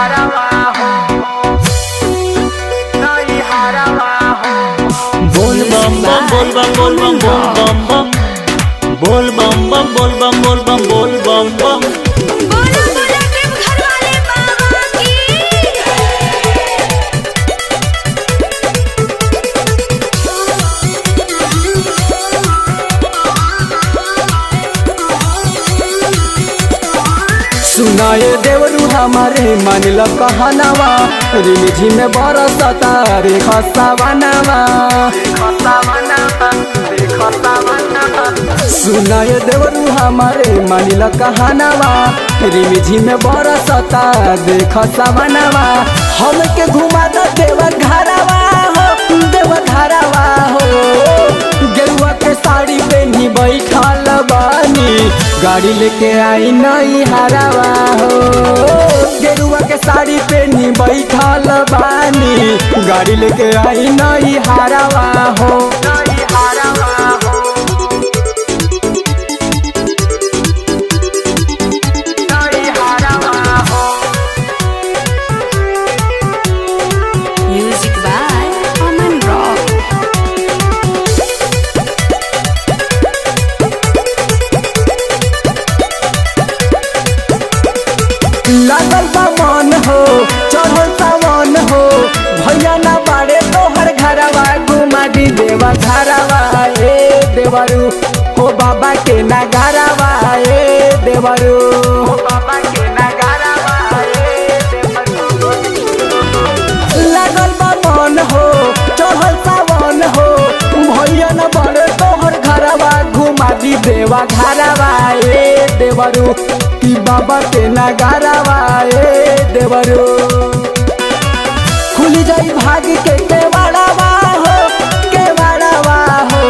हरावा हो, नहीं हरावा हो। बोल बम बम बोल बम बोल बम बोल बम बम बोल बम बम बोल बम बम बोल बम बम। बोला बोला ड्रीम घर वाले बाबा की। सुनाए देवरू हमारे मानिल कहनावा, रिमझिम में बरसता रे खसावनवा। सुनाए देवरू हमारे मानिल कहनावा, रिमझिम में बरसता रे खसावनवा। हमके घुमा द देवर घरवा हो, देवर घरवा हो। गेरुआ के साड़ी पहनी बैठल बानी, गाड़ी लेके आई नहीं हरावा हो। गेरुआ के साड़ी पहनी बैठल बानी, गाड़ी लेके आई नहीं हरावा हो, नहीं हरावा हो, नहीं हरावा हो। Music by Aman Rock. लागल बा मन हो, चढ़ल सावन हो, भैया ना बाड़े तोहर घरवा, घुमा दी देवा घरवा ए देवरू, हो बाबा के नगरवा ए देवरू, हो बाबा के नगरवा ए देवरू। लागल बा मन हो, चढ़ल सावन हो, भैया ना बाड़े तोहर घरवा, घुमा दी देवा घरवा ए देवरू, कि बाबा के नगरवा ए देवरू। खुल जाई भाग के केवाड़वा हो, केवाड़वा हो।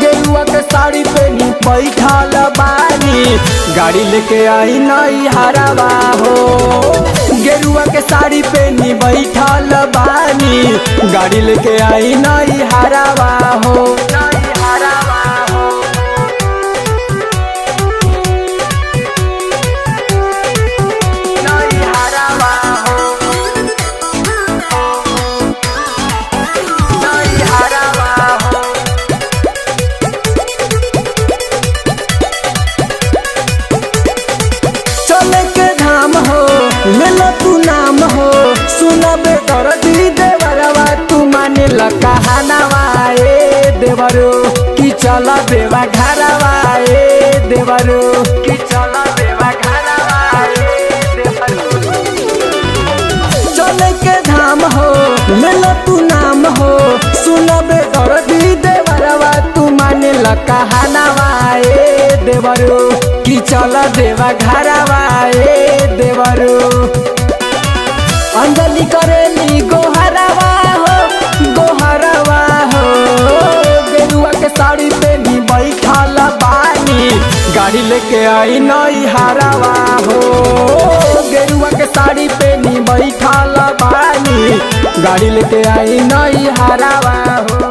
गेरुआ के साड़ी पहनी बैठल बानी, गाड़ी लेके आई नहीं हरावा हो। गेरुआ के साड़ी पहनी बैठल बानी, गाड़ी लेके आई नहीं हरावा हो, नहीं हरावा हो। नहीं हरावा हो, नहीं हरावा हो। चले के धाम हो, ले लो तू नाम हो, सुनबे दर्दी देवरवा, तू माने ला कहनावा ए देवरो, कि चल देवा घरवा ए देवरो, कि चल देवा घरवा ए देवरो। चले के धाम हो, ले लो तू नाम हो, सुनबे दर्दी देवरवा, तू माने ला कहनावा ए देवरो, कि चल देवा घरवा ए देवरो। अंजलि करेली गोहरवा हो, गोहरवा हो। गेरुआ के साड़ी पहनी बैठल बानी, गाड़ी लेके आई नहीं हरावा हो। गेरुआ के साड़ी पहनी बैठल बानी, गाड़ी लेके आई नहीं हरावा हो।